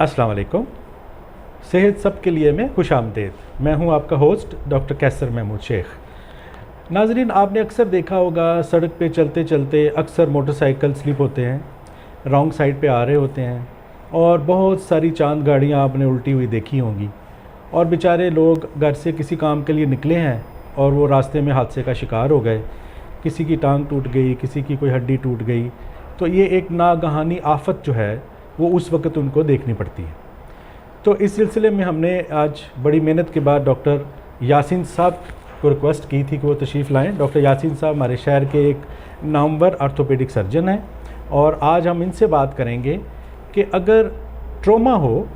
अस्सलाम वालेकुम। सेहत सब के लिए में खुश आमदेद। मैं हूं आपका होस्ट डॉक्टर कैसर महमूद शेख। नाजरीन, आपने अक्सर देखा होगा सड़क पे चलते चलते अक्सर मोटरसाइकिल स्लिप होते हैं, रॉन्ग साइड पे आ रहे होते हैं और बहुत सारी चांद गाड़ियां आपने उल्टी हुई देखी होंगी और बेचारे लोग घर से किसी काम के लिए निकले हैं और वो रास्ते में हादसे का शिकार हो गए। किसी की टांग टूट गई, किसी की कोई हड्डी टूट गई। तो ये एक नागहानी आफत जो है वो उस वक्त उनको देखनी पड़ती है। तो इस सिलसिले में हमने आज बड़ी मेहनत के बाद डॉक्टर यासीन साहब को रिक्वेस्ट की थी कि वो तशरीफ़ लाएँ। डॉक्टर यासीन साहब हमारे शहर के एक नामवर आर्थोपेडिक सर्जन हैं और आज हम इनसे बात करेंगे कि अगर ट्रॉमा हो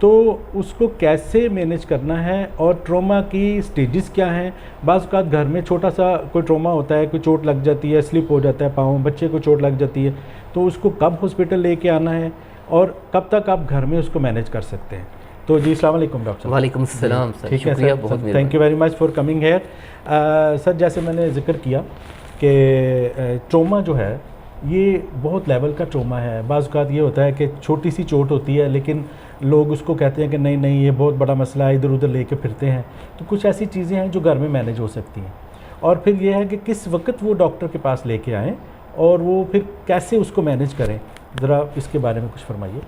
तो उसको कैसे मैनेज करना है और ट्रॉमा की स्टेजेस क्या हैं। बाज़ औक़ात घर में छोटा सा कोई ट्रॉमा होता है, कोई चोट लग जाती है, स्लिप हो जाता है पाँव, बच्चे को चोट लग जाती है, तो उसको कब हॉस्पिटल लेके आना है और कब तक आप घर में उसको मैनेज कर सकते हैं। तो जी अस्सलाम वालेकुम डॉक्टर। वालेकुम सलाम सर। ठीक है sir, thank you very much for coming here. Sir, जैसे मैंने जिक्र किया कि ट्रॉमा जो है ये बहुत लेवल का ट्रॉमा है। बाज़ औक़ात ये होता है कि छोटी सी चोट होती है लेकिन लोग उसको कहते हैं कि नहीं नहीं ये बहुत बड़ा मसला है, इधर उधर लेके फिरते हैं। तो कुछ ऐसी चीज़ें हैं जो घर में मैनेज हो सकती हैं और फिर ये है कि किस वक्त वो डॉक्टर के पास लेके आएँ और वो फिर कैसे उसको मैनेज करें। ज़रा इसके बारे में कुछ फरमाइए।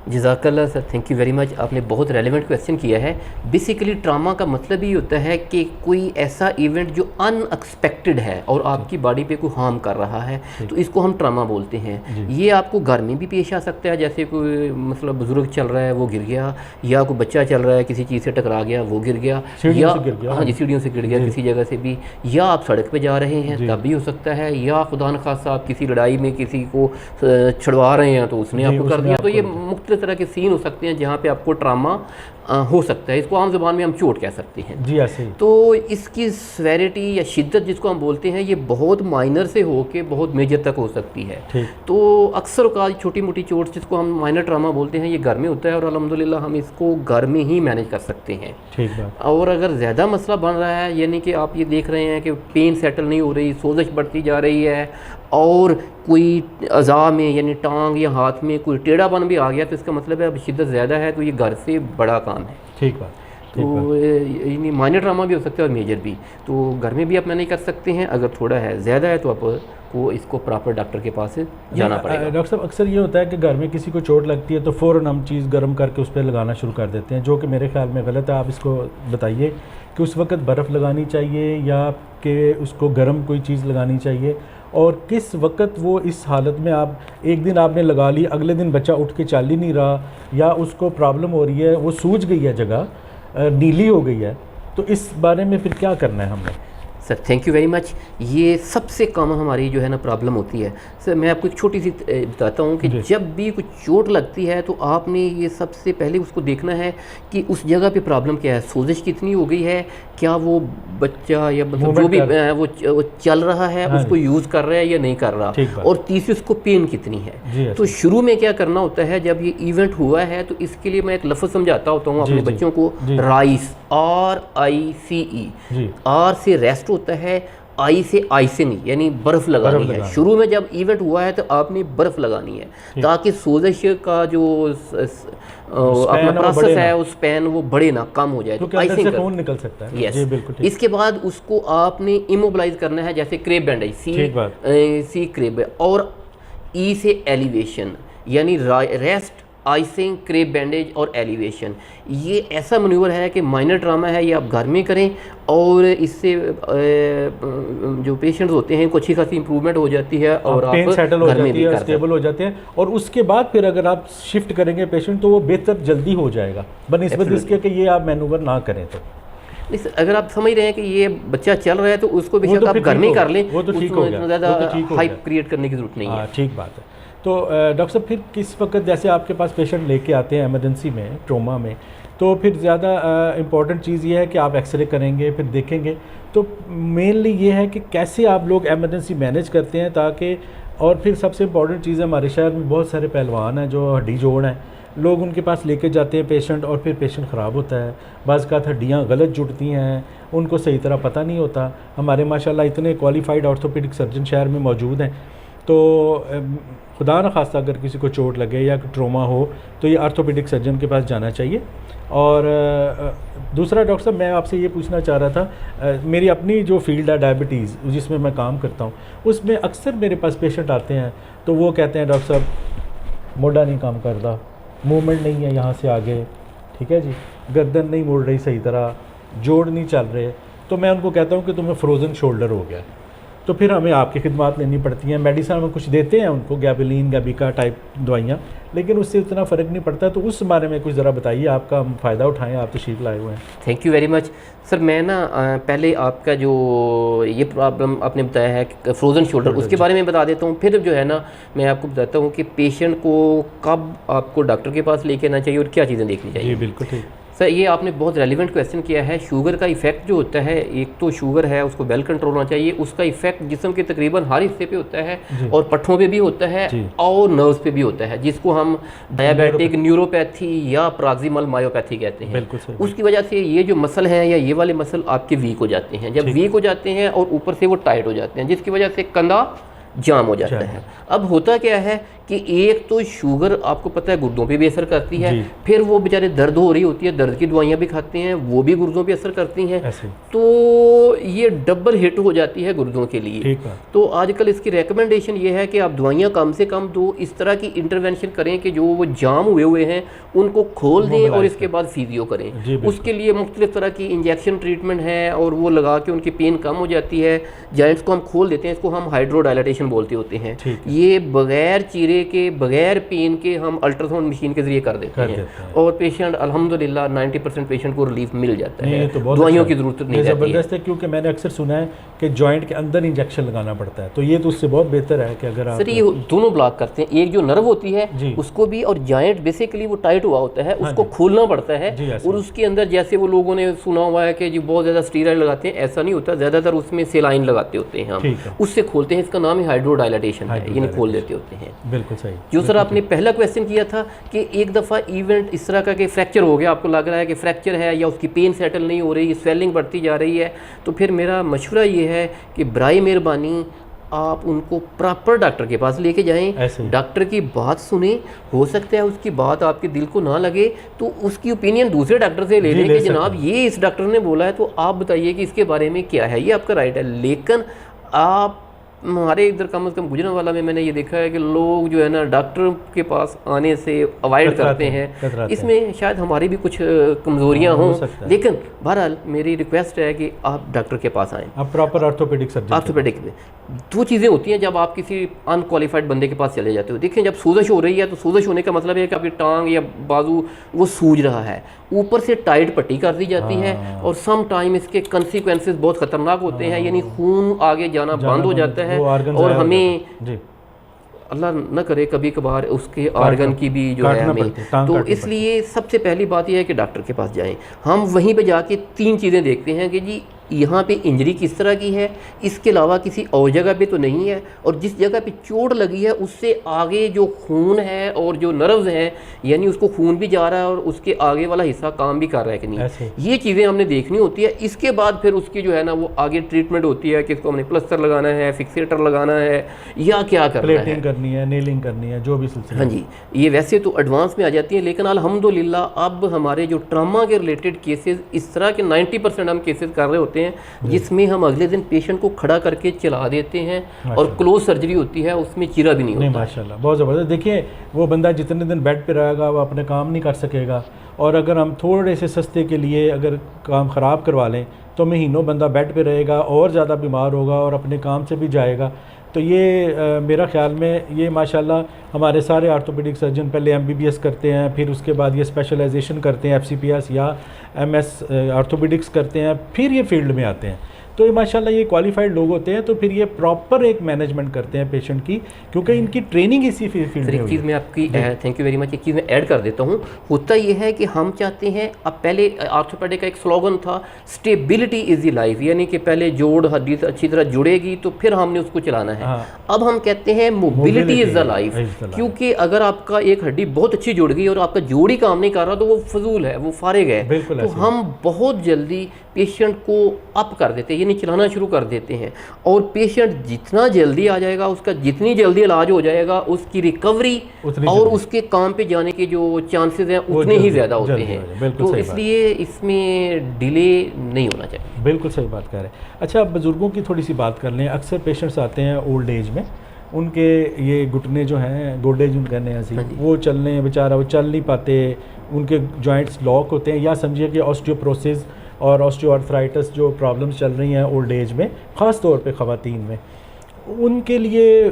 जज़ाकल्लाह sir, thank you very much. आपने बहुत रेलेवेंट क्वेश्चन किया है। बेसिकली ट्रामा का मतलब ये होता है कि कोई ऐसा इवेंट जो अनएक्सपेक्टेड है और आपकी बॉडी पे कोई हार्म कर रहा है, तो इसको हम ट्रामा बोलते हैं। ये आपको घर में भी पेश आ सकता है, जैसे कोई मतलब बुज़ुर्ग चल रहा है वो गिर गया, या कोई बच्चा चल रहा है किसी चीज़ से टकरा गया वो गिर गया, या हाँ जी सीढ़ियों से गिर गया किसी जगह से भी, या आप सड़क पर जा रहे हैं तब भी हो सकता है, या खुदा न खासा आप किसी लड़ाई में किसी को छुड़वा रहे हैं तो उसने आपको कर दिया। तो ये मुख्तलिफ तरह के सीन हो सकते हैं जहाँ पे आपको ट्रामा हो सकता है। इसको आम ज़ुबान में हम चोट कह सकते हैं जी। ऐसे तो इसकी सेवेरिटी या शिद्दत जिसको हम बोलते हैं ये बहुत माइनर से हो के बहुत मेजर तक हो सकती है। तो अक्सर औक़ात छोटी मोटी चोट जिसको हम माइनर ट्रामा बोलते हैं ये घर में होता है और अल्हम्दुलिल्लाह हम इसको घर में ही मैनेज कर सकते हैं। ठीक बात। और अगर ज़्यादा मसला बन रहा है, यानी कि आप ये देख रहे हैं कि पेन सेटल नहीं हो रही, सोजश बढ़ती जा रही है और कोई अज़ा में यानी टांग या हाथ में कोई टेढ़ापन भी आ गया, तो इसका मतलब है अब शिद्दत ज़्यादा है, तो ये घर से बड़ा काम है। ठीक बात। तो यानी माइनर ट्रामा भी हो सकता है और मेजर भी, तो घर में भी आप मैनेज कर सकते हैं। अगर थोड़ा है ज़्यादा है तो आपको इसको प्रॉपर डॉक्टर के पास जाना पड़ेगा। डॉक्टर साहब, अक्सर ये होता है कि घर में किसी को चोट लगती है तो फ़ौरन हम चीज़ गर्म करके उस पर लगाना शुरू कर देते हैं, जो कि मेरे ख्याल में गलत है। आप इसको बताइए कि उस वक्त बर्फ़ लगानी चाहिए या कि उसको गर्म कोई चीज़ लगानी चाहिए और किस वक्त वो इस हालत में आप एक दिन आपने लगा ली, अगले दिन बच्चा उठ के चल ही नहीं रहा या उसको प्रॉब्लम हो रही है, वो सूज गई है, जगह नीली हो गई है, तो इस बारे में फिर क्या करना है हमने? Sir thank you very much. ये सबसे कॉमन हमारी जो है ना प्रॉब्लम होती है। सर मैं आपको एक छोटी सी बताता हूँ कि जब भी कुछ चोट लगती है तो आपने ये सबसे पहले उसको देखना है कि उस जगह पे प्रॉब्लम क्या है, सोजिश कितनी हो गई है, क्या वो बच्चा या मतलब जो भी वो चल रहा है उसको यूज़ कर रहा है या नहीं कर रहा, और तीसरी उसको पेन कितनी है। तो शुरू में क्या करना होता है जब ये इवेंट हुआ है तो इसके लिए मैं एक लफ्ज़ समझाता होता हूँ अपने बच्चों को, राइस, RICE। आर से रेस्ट होता है, आई से आइसिंग यानी बर्फ़ लगानी है। शुरू में जब इवेंट हुआ है तो आपने बर्फ़ लगानी है ताकि सोजिश का जो अपना प्रोसेस है उस पेन वो बढ़े ना, कम हो जाए, तो आइसिंग खून निकल सकता है। यस, इसके बाद उसको आपने इमोबिलाइज करना है, जैसे क्रेब बैंडेज, सी क्रेब, और ई से एलिवेशन यानी रेस्ट, आइसिंग, क्रेब बैंडेज और एलिवेशन। ये ऐसा मैन्यूवर है कि माइनर ट्रामा है, ये आप घर में करें और इससे जो पेशेंट्स होते हैं कुछ ही खासी इंप्रूवमेंट हो जाती है और पेन सेटल हो जाती है, स्टेबल हो जाते हैं, और उसके बाद फिर अगर आप शिफ्ट करेंगे पेशेंट तो वो बेहतर जल्दी हो जाएगा बनिस्बत इसके कि ये आप मैन्यूवर ना करें। तो अगर आप समझ रहे हैं कि ये बच्चा चल रहा है तो उसको बेशक आप घर में कर लें, वो तो ठीक हो गया, ज़्यादा हाइप क्रिएट करने की जरूरत नहीं है। ठीक बात है। तो डॉक्टर साहब फिर किस वक्त जैसे आपके पास पेशेंट लेके आते हैं इमरजेंसी में, ट्रोमा में, तो फिर ज़्यादा इम्पॉर्टेंट चीज़ ये है कि आप एक्सरे करेंगे, फिर देखेंगे। तो मेनली ये है कि कैसे आप लोग एमरजेंसी मैनेज करते हैं ताकि, और फिर सबसे इम्पॉर्टेंट चीज़ है हमारे शहर में बहुत सारे पहलवान हैं जो हड्डी जोड़ हैं, लोग उनके पास लेके जाते हैं पेशेंट और फिर पेशेंट ख़राब होता है। बाज़ का हड्डियाँ गलत जुड़ती हैं, उनको सही तरह पता नहीं होता। हमारे माशाल्लाह इतने क्वालिफाइड ऑर्थोपेडिक सर्जन शहर में मौजूद हैं तो खुदा न खास्ता अगर किसी को चोट लगे या ट्रोमा हो तो ये आर्थोपेडिक सर्जन के पास जाना चाहिए। और दूसरा डॉक्टर साहब मैं आपसे ये पूछना चाह रहा था, मेरी अपनी जो फील्ड है डायबिटीज़ जिसमें मैं काम करता हूँ, उसमें अक्सर मेरे पास पेशेंट आते हैं तो वो कहते हैं डॉक्टर साहब मोढ़ा नहीं काम करता, मूवमेंट नहीं है यहाँ से आगे, ठीक है जी, गर्दन नहीं मुड़ रही सही तरह, जोड़ नहीं चल रहे। तो मैं उनको कहता हूँ कि तुम्हें फ्रोज़न शोल्डर हो गया। तो फिर हमें आपकी खिदमत लेनी पड़ती हैं, मेडिसिन में कुछ देते हैं उनको, गैबलिन गैबिका टाइप दवाइयाँ, लेकिन उससे उतना फ़र्क नहीं पड़ता। तो उस बारे में कुछ ज़रा बताइए, आपका हम फ़ायदा उठाएं, आप तशरीफ़ लाए हुए हैं। Thank you very much sir. मैं ना पहले आपका जो ये प्रॉब्लम आपने बताया है फ्रोज़न शोल्डर, उसके बारे में बता देता हूँ। फिर जो है ना मैं आपको बताता हूँ कि पेशेंट को कब आपको डॉक्टर के पास लेके आना चाहिए और क्या चीज़ें देखनी चाहिए। जी बिल्कुल ठीक सर, ये आपने बहुत रेलिवेंट क्वेश्चन किया है। शुगर का इफेक्ट जो होता है, एक तो शुगर है उसको वेल कंट्रोल होना चाहिए, उसका इफेक्ट जिस्म के तकरीबन हर हिस्से पे होता है और पट्ठों पे भी होता है और नर्व्स पे भी होता है, जिसको हम डायबिटिक न्यूरोपैथी या प्रॉक्सिमल मायोपैथी कहते हैं। उसकी वजह से ये जो मसल हैं या ये वाले मसल आपके वीक हो जाते हैं। जब वीक हो जाते हैं और ऊपर से वो टाइट हो जाते हैं, जिसकी वजह से कंधा जाम हो जाता है। अब होता क्या है कि एक तो शुगर आपको पता है गुर्दों पे भी असर करती है, फिर वो बेचारे दर्द हो रही होती है, दर्द की दवाइयाँ भी खाते हैं, वो भी गुर्दों पे असर करती हैं, तो ये डबल हिट हो जाती है गुर्दों के लिए। तो आजकल इसकी रेकमेंडेशन ये है कि आप दवाइयाँ कम से कम दो, इस तरह की इंटरवेंशन करें कि जो वो जाम हुए हैं उनको खोल दें और इसके बाद फिजियो करें। उसके लिए मुख्तलिफ तरह की इंजेक्शन ट्रीटमेंट है और वो लगा के उनकी पेन कम हो जाती है। जॉइंट्स को हम खोल देते हैं, इसको हम हाइड्रोडायलेटेशन बोलते होते हैं। ये बगैर चीरे के बगैर पेन के हम अल्ट्रासाउंड मशीन के जरिए कर देते हैं और पेशेंट अल्हम्दुलिल्लाह 90% पेशेंट को रिलीफ मिल जाता है, दवाइयों की जरूरत नहीं रहती है। ज़बरदस्त है, क्योंकि मैंने अक्सर सुना है कि जॉइंट के अंदर इंजेक्शन लगाना पड़ता है, तो ये तो उससे बहुत बेहतर है कि अगर आप सर ये दोनों ब्लॉक करते हैं, एक जो नर्व होती है उसको भी, और जॉइंट बेसिकली वो टाइट हुआ होता है उसको खोलना पड़ता है। और उसके अंदर जैसे वो लोगों ने सुना हुआ है कि जो बहुत ज़्यादा स्टीरॉइड लगाते हैं, ऐसा नहीं होता, ज़्यादातर उसमें सेलाइन लगाते होते हैं हम, उससे खोलते हैं। इसका नाम है हाइड्रोडायलेटेशन है, यानी खोल देते होते हैं। बिल्कुल सही। जो सर आपने पहला क्वेश्चन किया था कि एक दफ़ा इवेंट इस तरह का कि फ्रैक्चर हो गया, आपको लग रहा है कि फ्रैक्चर है या उसकी पेन सेटल नहीं हो रही, स्वेलिंग बढ़ती जा रही है, तो फिर मेरा मशवरा ये है कि बराए मेहरबानी आप उनको प्रॉपर डॉक्टर के पास लेके जाएं, डॉक्टर की बात सुने। हो सकता है उसकी बात आपके दिल को ना लगे तो उसकी ओपिनियन दूसरे डॉक्टर से ले लें कि जनाब ये इस डॉक्टर ने बोला है, तो आप बताइए कि इसके बारे में क्या है, ये आपका राइट है। लेकिन आप हमारे इधर कम से कम गुजरांवाला में मैंने ये देखा है कि लोग जो है ना डॉक्टर के पास आने से अवॉइड करते हैं। इसमें शायद हमारी भी कुछ कमज़ोरियाँ हों, लेकिन बहरहाल मेरी रिक्वेस्ट है कि आप डॉक्टर के पास आएँ। आप प्रॉपर ऑर्थोपेडिक सर्जन, ऑर्थोपेडिक में दो चीज़ें होती हैं जब आप किसी अनक्वालिफाइड बंदे के पास चले जाते हो। देखिए, जब सूजश हो रही है तो सूजश होने का मतलब है कि आपकी टांग या बाजू वो सूज रहा है, ऊपर से टाइट पट्टी कर दी जाती है और सम टाइम इसके कंसिक्वेंसेस बहुत ख़तरनाक होते हैं, यानी खून आगे जाना बंद हो जाता है और हमें अल्लाह न करे कभी कभार उसके आर्गन की भी जो है हमें, तो इसलिए सबसे पहली बात यह है कि डॉक्टर के पास जाएं। हम वहीं पे जाके तीन चीज़ें देखते हैं कि जी यहाँ पे इंजरी किस तरह की है, इसके अलावा किसी और जगह पे तो नहीं है, और जिस जगह पे चोट लगी है उससे आगे जो खून है और जो नर्व्स हैं, यानी उसको खून भी जा रहा है और उसके आगे वाला हिस्सा काम भी कर रहा है कि नहीं, ये चीज़ें हमने देखनी होती है। इसके बाद फिर उसकी जो है ना वो आगे ट्रीटमेंट होती है कि इसको हमने प्लस्तर लगाना है, फिक्सेटर लगाना है या क्या करना है, करनी है, नेलिंग करनी है, जो भी सिलसिला। हाँ जी, ये वैसे तो एडवांस में आ जाती है, लेकिन अल्हम्दुलिल्लाह अब हमारे जो ट्रामा के रिलेटेड केसेस इस तरह के 90% हम केसेस कर रहे होते हैं जिसमें हम अगले दिन पेशेंट को खड़ा करके चला देते हैं और क्लोज सर्जरी होती है, उसमें चीरा भी नहीं होता। माशाल्लाह, बहुत ज़बरदस्त। देखिए, वो बंदा जितने दिन बेड पे रहेगा वो अपने काम नहीं कर सकेगा, और अगर हम थोड़े से सस्ते के लिए अगर काम ख़राब करवा लें तो महीनों बंदा बेड पे रहेगा और ज़्यादा बीमार होगा और अपने काम से भी जाएगा। तो ये मेरा ख़्याल में ये माशाल्लाह हमारे सारे आर्थोपेडिक सर्जन पहले MBBS करते हैं, फिर उसके बाद ये स्पेशलाइजेशन करते हैं, FCPS या MS आर्थोपेडिक्स करते हैं, फिर ये फील्ड में आते हैं। तो ये माशाल्लाह ये क्वालिफाइड लोग होते हैं, तो फिर ये प्रॉपर एक मैनेजमेंट करते हैं पेशेंट की, क्योंकि इनकी ट्रेनिंग इसी फील्ड में। एक चीज़ मैं आपकी थैंक यू वेरी मच, एक चीज़ मैं ऐड कर देता हूँ। होता ये है कि हम चाहते हैं, अब पहले आर्थोपेडिक का एक स्लोगन था स्टेबिलिटी इज द लाइफ, यानी कि पहले जोड़ हड्डी अच्छी तरह जुड़ेगी तो फिर हमने उसको चलाना है। अब हम कहते हैं मोबिलिटी इज़ द लाइफ, क्योंकि अगर आपका एक हड्डी बहुत अच्छी जुड़ गई और आपका जोड़ ही काम नहीं कर रहा तो वो फजूल है, वो फारिग है। तो हम बहुत जल्दी पेशेंट को अप कर देते हैं, यानी चलाना शुरू कर देते हैं। और पेशेंट जितना जल्दी आ जाएगा, उसका जितनी जल्दी इलाज हो जाएगा, उसकी रिकवरी और उसके काम पे जाने के जो चांसेस हैं उतने ही ज़्यादा होते हैं। तो इसलिए इसमें डिले नहीं होना चाहिए। बिल्कुल सही बात कह रहे हैं। अच्छा, अब बुज़ुर्गों की थोड़ी सी बात कर लें। अक्सर पेशेंट्स आते हैं ओल्ड एज में, उनके ये घुटने जो हैं, गोडे जो कहने हैं ऐसी, वो चलने बेचारा वो चल नहीं पाते, उनके जॉइंट्स लॉक होते हैं, या समझिए कि ऑस्टियोप्रोसिस और ऑस्टियोआर्थराइटिस जो प्रॉब्लम्स चल रही हैं ओल्ड एज में, ख़ास तौर पे ख़वातीन में, उनके लिए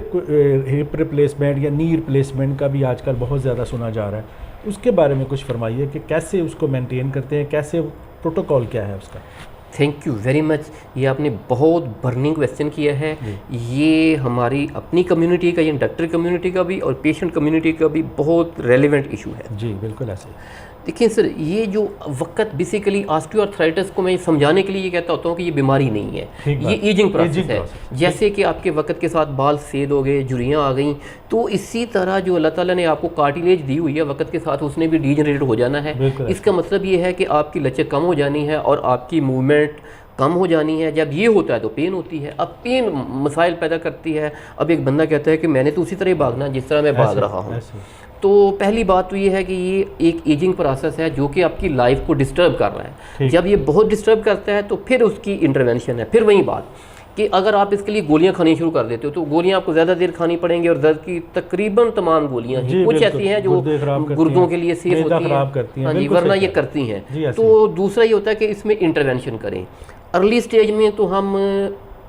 हिप रिप्लेसमेंट या नी रिप्लेसमेंट का भी आजकल बहुत ज़्यादा सुना जा रहा है। उसके बारे में कुछ फरमाइए कि कैसे उसको मेंटेन करते हैं, कैसे प्रोटोकॉल क्या है उसका। Thank you very much. ये आपने बहुत बर्निंग क्वेश्चन किया है। ये हमारी अपनी कम्युनिटी का, ये डॉक्टर कम्युनिटी का भी और पेशेंट कम्युनिटी का भी बहुत रेलेवेंट इशू है। जी बिल्कुल ऐसे। देखिए सर, ये जो वक्त बेसिकली ऑस्टियोआर्थराइटिस को मैं समझाने के लिए ये कहता होता हूँ कि ये बीमारी नहीं है, ये एजिंग प्रोसेस है। जैसे कि आपके वक्त के साथ बाल सेद हो गए, झुर्रियाँ आ गई, तो इसी तरह जो अल्लाह ताला ने आपको कार्टिलेज दी हुई है, वक्त के साथ उसने भी डीजनरेट हो जाना है। इसका मतलब ये है कि आपकी लचक कम हो जानी है और आपकी मूवमेंट कम हो जानी है। जब ये होता है तो पेन होती है। अब पेन मसाइल पैदा करती है। अब एक बंदा कहता है कि मैंने तो उसी तरह भागना जिस तरह मैं भाग रहा हूँ। तो पहली बात तो ये है कि ये एक एजिंग प्रोसेस है जो कि आपकी लाइफ को डिस्टर्ब कर रहा है। जब ये बहुत डिस्टर्ब करता है तो फिर उसकी इंटरवेंशन है। फिर वही बात कि अगर आप इसके लिए गोलियां खानी शुरू कर देते हो तो गोलियां आपको ज़्यादा देर खानी पड़ेंगी, और दर्द की तकरीबन तमाम गोलियां ही कुछ ऐसी हैं जो गुर्दों के लिए सेफ होती हैं, हाँ जी, वरना ये करती हैं। तो दूसरा ये होता है कि इसमें इंटरवेंशन करें। अर्ली स्टेज में तो हम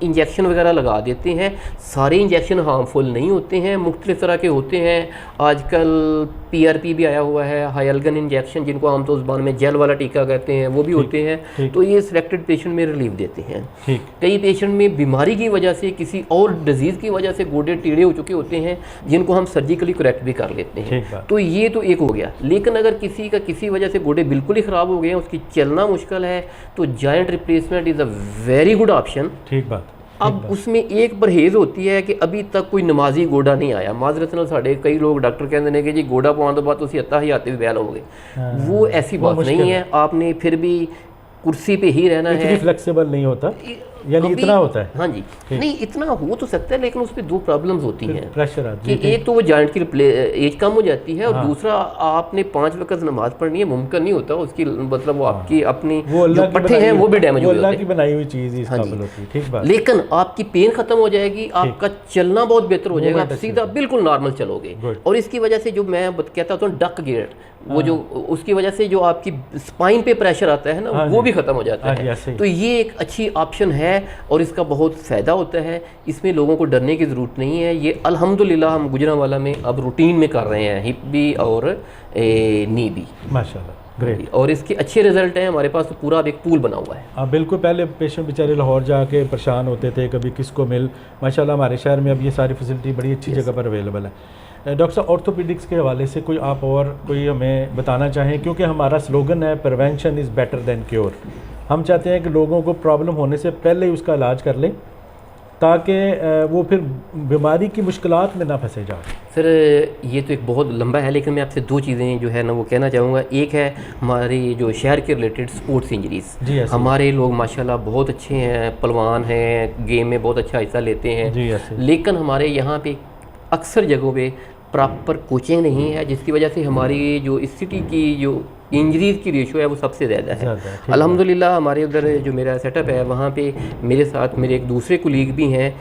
इंजेक्शन वगैरह लगा देते हैं। सारे इंजेक्शन हार्मफुल नहीं होते हैं, मुख्तलिफ तरह के होते हैं। आजकल PRP भी आया हुआ है, हाइलगन इंजेक्शन, जिनको हम तो ज़बान में जेल वाला टीका कहते हैं, वो भी होते हैं। तो ये सिलेक्टेड पेशेंट में रिलीफ देते हैं। कई पेशेंट में बीमारी की वजह से, किसी और डिजीज़ की वजह से गोडे टेढ़े हो चुके होते हैं, जिनको हम सर्जिकली करेक्ट भी कर लेते हैं। तो ये तो एक हो गया। लेकिन अगर किसी का किसी वजह से गोडे बिल्कुल ही ख़राब हो गए हैं, उसकी चलना मुश्किल है, तो joint replacement is a very good option. ठीक बात। अब उसमें एक परहेज़ होती है कि अभी तक कोई नमाजी गोडा नहीं आया। माजरत नाल साढ़े कई लोग डॉक्टर कहते हैं कि जी गोडा पाने तो बाद तुम अत्ता ही आते भी बैल हो गए। वो ऐसी बात नहीं है। आपने फिर भी कुर्सी पे ही रहना है। फ्लेक्सिबल नहीं होता, यानी इतना होता है। हाँ जी, नहीं इतना हो तो सकता है, लेकिन उस पर दो प्रॉब्लम्स होती हैं। प्रेशर कि एक तो वो जॉइंट की एज कम हो जाती है, और दूसरा आपने 5 वक्त नमाज पढ़नी है, मुमकिन नहीं होता। उसकी मतलब वो आपकी अपनी जो पट्टे हैं वो भी डैमेज हो जाते हैं। अल्लाह की बनाई हुई चीज़ इस काबिल होती है। ठीक बात। लेकिन आपकी पेन खत्म हो जाएगी, आपका चलना बहुत बेहतर हो जाएगा, आप सीधा बिल्कुल नॉर्मल चलोगे। और इसकी वजह से जो मैं कहता हूँ डक गेट, वो जो उसकी वजह से जो आपकी स्पाइन पे प्रेशर आता है ना, वो भी खत्म हो जाता है। तो ये एक अच्छी ऑप्शन है और इसका बहुत फ़ायदा होता है। इसमें लोगों को डरने की ज़रूरत नहीं है। ये अल्हम्दुलिल्लाह हम गुजरांवाला में अब रूटीन में कर रहे हैं, हिप भी और नी भी, माशाल्लाह, ग्रेट। और इसके अच्छे रिजल्ट हैं। हमारे पास तो पूरा अब एक पूल बना हुआ है। हाँ बिल्कुल। पहले पेशेंट बेचारे लाहौर जाके परेशान होते थे, कभी किसको मिल। माशाल्लाह हमारे शहर में अब ये सारी फैसिलिटी बड़ी अच्छी जगह पर अवेलेबल है। डॉक्टर साहब, ऑर्थोपेडिक्स के हवाले से कोई आप और कोई हमें बताना चाहें, क्योंकि हमारा स्लोगन है prevention is better than cure. हम चाहते हैं कि लोगों को प्रॉब्लम होने से पहले ही उसका इलाज कर लें, ताकि वो फिर बीमारी की मुश्किलात में ना फंसे जाए। सर ये तो एक बहुत लंबा है, लेकिन मैं आपसे दो चीज़ें जो है ना वो कहना चाहूँगा। एक है हमारी जो शहर के रिलेटेड स्पोर्ट्स इंजरीज़। हमारे लोग माशाल्लाह बहुत अच्छे हैं, पहलवान हैं, गेम में बहुत अच्छा हिस्सा लेते हैं, लेकिन हमारे यहाँ पे अक्सर जगहों पे प्रॉपर कोचिंग नहीं है, जिसकी वजह से हमारी जो इस सिटी की जो इंजरीज़ की रेशो है वो सबसे ज़्यादा है। अल्हम्दुलिल्लाह हमारे उधर जो मेरा सेटअप है, वहाँ पे मेरे साथ मेरे एक दूसरे कुलीग भी हैं,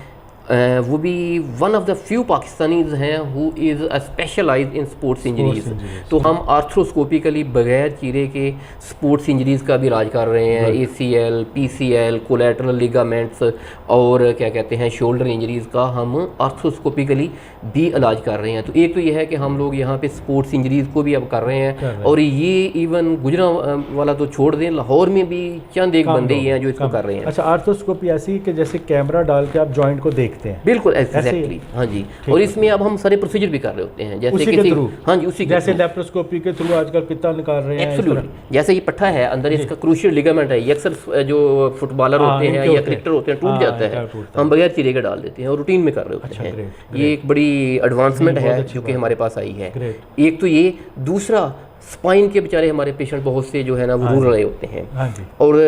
वो भी one of the few Pakistanis हैं who is specialise in sports injuries. तो हम आर्थ्रोस्कोपिकली बगैर चीरे के स्पोर्ट्स इंजरीज़ का भी इलाज कर रहे हैं। ACL, PCL, कोलैटरल लिगामेंट्स और क्या कहते हैं शोल्डर इंजरीज़ का हम आर्थ्रोस्कोपिकली भी इलाज कर रहे हैं। तो एक तो ये है कि हम लोग यहाँ पे स्पोर्ट्स इंजरीज़ को भी अब कर रहे हैं, और ये इवन गुजरांवाला तो छोड़ दें, लाहौर में भी चंद एक बंदे ही हैं जो इसको कर रहे हैं। अच्छा, आर्थ्रोस्कोपी ऐसी कि जैसे कैमरा डाल के आप जॉइंट को देखते हैं। बिल्कुल एग्जैक्टली, हाँ जी। और इसमें अब हम सारे प्रोसीजर भी कर रहे होते हैं, जैसे किसी हाँ जी उसी जैसे लेप्रोस्कोपी के थ्रू आजकल पित्ता निकाल रहे हैं। एब्सोल्युटली, जैसे ये पट्ठा है अंदर, इसका क्रूशियल लिगामेंट है, ये अक्सर जो फुटबॉलर होते हैं या क्रिकेटर होते हैं टूट जाता है, हम बगैर चीरे के डाल देते हैं और रूटीन में कर रहे होते हैं। ये एक बड़ी एडवांसमेंट है जो कि हमारे पास आई है। एक तो ये, दूसरा स्पाइन के बेचारे हमारे पेशेंट बहुत से जो है ना वो रूल रहे होते हैं, और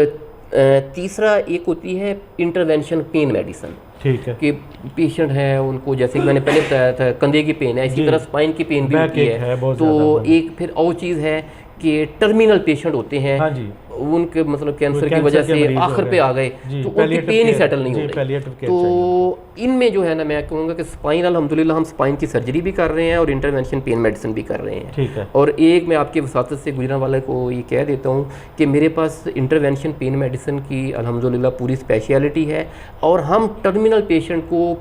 तीसरा एक होती है इंटरवेंशन पेन मेडिसिन, ठीक है, कि पेशेंट है उनको, जैसे कि मैंने पहले बताया था कंधे की पेन है, इसी तरह स्पाइन की पेन भी होती है। तो एक फिर और चीज़ है कि टर्मिनल पेशेंट होते हैं, हाँ जी, उनके मतलब कैंसर की वजह से आखिर पे आ गए तो उनकी पेन ही सेटल नहीं हो रही। तो इनमें जो है ना, मैं कहूँगा कि स्पाइन, अल्हम्दुलिल्लाह हम स्पाइन की सर्जरी भी कर रहे हैं और इंटरवेंशन पेन मेडिसिन भी कर रहे हैं। ठीक है। और एक मैं आपके वसातत से गुजरने वाले को ये कह देता हूँ कि मेरे पास इंटरवेंशन पेन मेडिसिन की अल्हम्दुलिल्लाह पूरी स्पेशलिटी है, और हम टर्मिनल पेशेंट को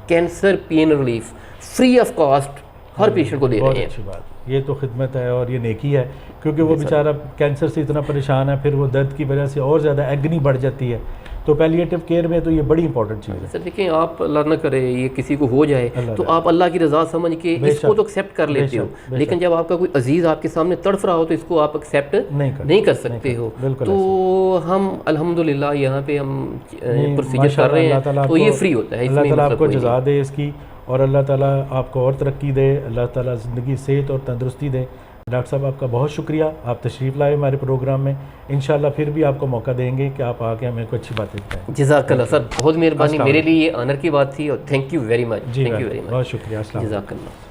cancer pain relief free of cost her patient को दे रहे हैं। बहुत अच्छी बात, ये तो खिदमत है और ये नेकी है, क्योंकि वो बेचारा कैंसर से इतना परेशान है, फिर वो दर्द की वजह से और ज़्यादा एग्नी बढ़ जाती है। तो पैलिएटिव केयर में तो ये बड़ी इंपॉर्टेंट चीज़ है। सर देखिए, आप अल्लाह न करे ये किसी को हो जाए तो आप अल्लाह की रज़ा समझ के इसको तो एक्सेप्ट कर लेते हो, लेकिन जब आपका कोई अजीज़ आपके सामने तड़फ रहा हो तो इसको आप एक्सेप्ट नहीं कर सकते हो। तो हम अल्हम्दुलिल्लाह यहाँ पे हम प्रोसीजर कर रहे हैं, तो ये फ्री होता है। अल्लाह ताला आपको जज़ा दे इसकी, और अल्लाह ताला आपको और तरक्की दे, अल्लाह ताला ज़िंदगी सेहत और तंदुरुस्ती दे। डॉक्टर साहब आपका बहुत शुक्रिया, आप तशरीफ़ लाए हमारे प्रोग्राम में। इंशाल्लाह फिर भी आपको मौका देंगे कि आप आके हमें को अच्छी बातें बताएं। जज़ाकल्लाह सर, बहुत मेहरबानी, मेरे लिए ये ऑनर की बात थी, और थैंक यू वेरी मच। जी, बहुत शुक्रिया। जज़ाकल्लाह।